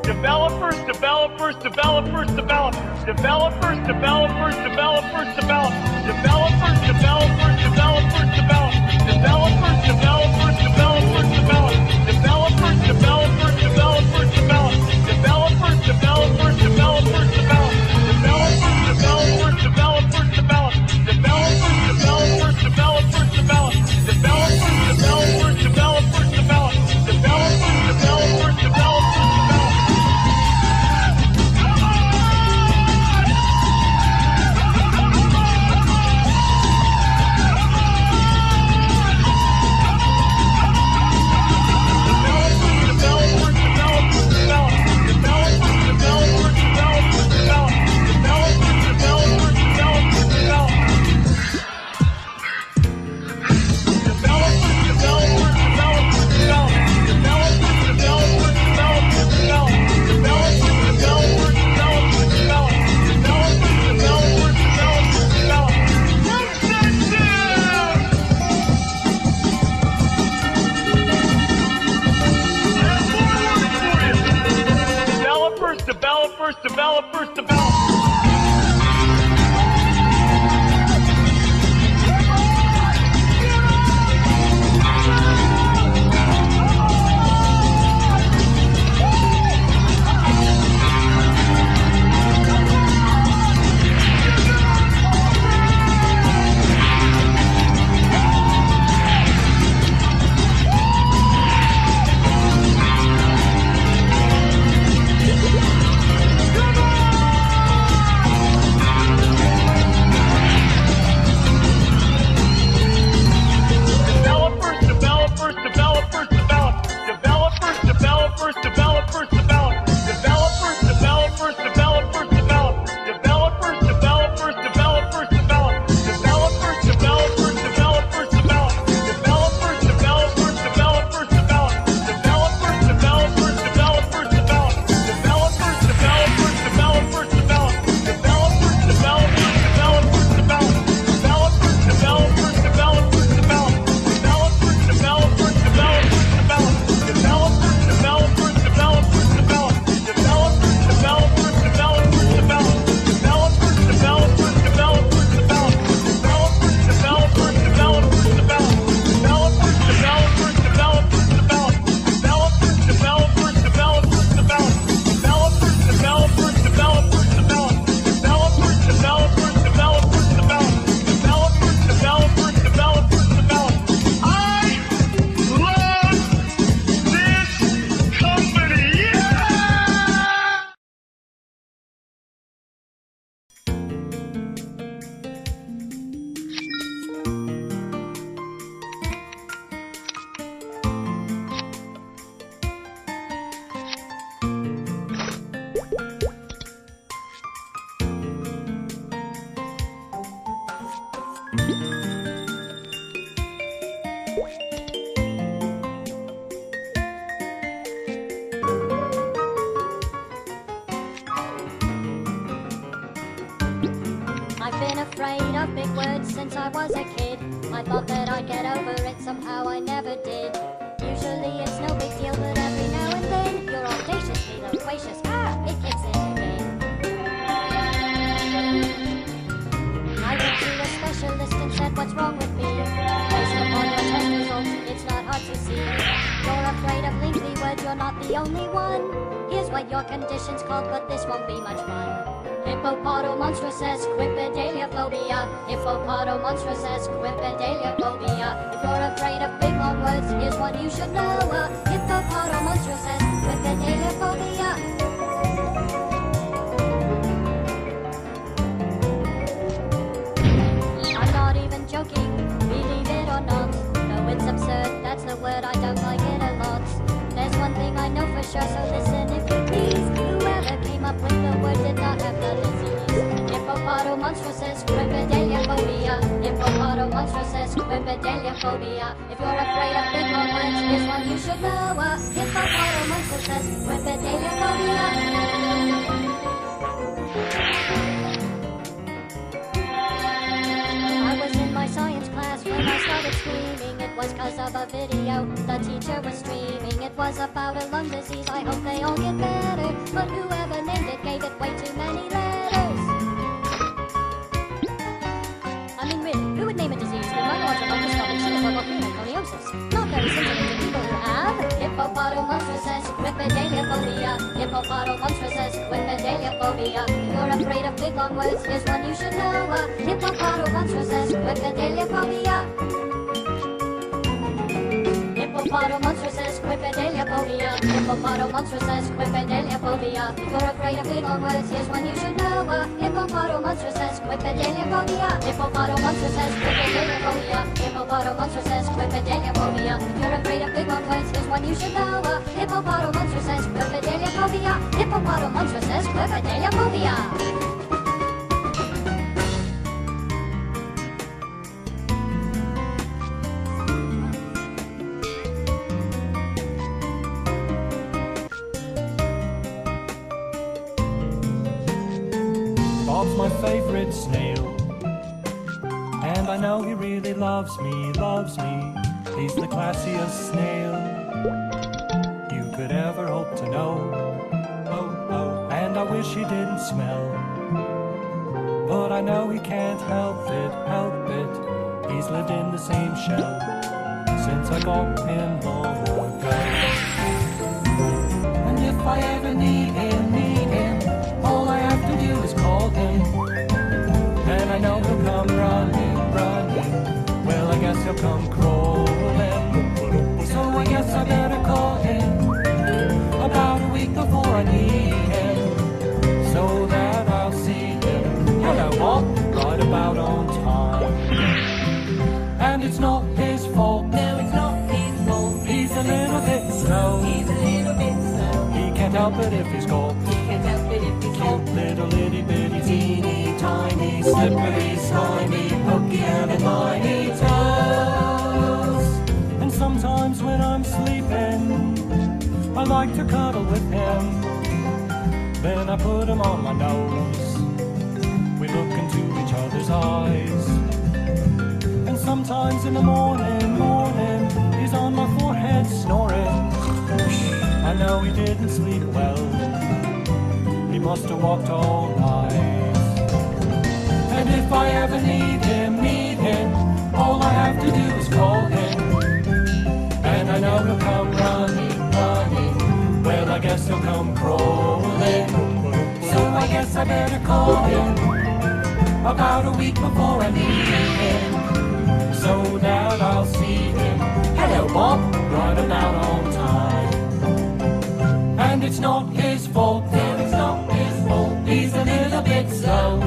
Developers, developers, developers, developers. Developers, developers, developers, developers. Developers, developers, developers, developers. Developers, developers, developers, developers. Developers, developers, developers, developers. Developers, developers, developers, developers. Developers, developers, developers, developers. Developers, developers, developers, developers. Developers, developers, developers, developers. Developers, developers, developers, developers. Developers, developers, developers. I've been afraid of big words since I was a kid. I thought that I'd get over it, somehow I never did. Usually it's no big deal, but every now and then you're audaciously loquacious. It kicks in again. I went to a specialist and said, what's wrong with me? Based upon your test results, it's not hard to see. You're afraid of lengthy words, you're not the only one. Here's what your condition's called, but this won't be much fun. Hippopotomonstrous quipedaliophobia. Hippopotomonstrous quipedaliophobia. If you're afraid of big long words, here's what you should know. Hippopotomonstrous quipedaliophobia. I'm not even joking, believe it or not. No, it's absurd, that's the word, I don't like it a lot. There's one thing I know for sure, so listen if you please. Whoever came up with the word did not have the disease. Hippopotomonstrous quipedaliophobia. Hippopotomonstrous quipedaliophobia. If you're afraid of big long words, here's what you should know. Hippopotomonstrous quipedaliophobia. I was in my science class when I started screaming. It was cause of a video the teacher was streaming. It was about a lung disease, I hope they all get better. phobia. Hippopotamonstrous quipedaliophobia. You're afraid of big long words, here's one you should know. Hippopotamonstrous quipedaliophobia. Hippopotamonstrous quipedaliophobia. Hippopotamonstrous quipedaliophobia. You're afraid of big long words, here's one you should know. Hippopotamonstrous quipedaliophobia. Hippopotamonstrous quipedaliophobia. Hippopotamonstrous quipedaliophobia. You're afraid of big long words, here's one you should know. Hippopotamonstrous quipedaliophobia. Hippopotamonstrous quipedaliophobia. Bob's my favorite snail, and I know he really loves me, loves me. He's the classiest snail you could ever hope to know. Oh, oh, and I wish he didn't smell, but I know he can't help it, help it. He's lived in the same shell since I got him long ago. And if I ever need him, all I have to do is call him, and I know he'll come running, running. Well, I guess he'll come crawling, so I guess I better call him about a week before I need him, so that I'll see him. Hello, Bob, right about on time. And it's not his fault. No, it's not his fault. He's a little bit slow. He's a little bit slow. He can't help it if he's got cute little itty bitty teeny tiny slippery slimy pokey and liney toes. And sometimes when I'm sleeping I like to cuddle with him, then I put him on my nose. We look into each other's eyes, and sometimes in the morning he's on my forehead snoring. I know he didn't sleep well, he must have walked all night. And if I ever need him, all I have to do is call him, and I know he'll come running, running. Well, I guess he'll come crawling, so I guess I better call him about a week before I need him, so that I'll see him. Hello, Bob, right about on time. And it's not his fault, no, it's not his fault. He's a little bit slow.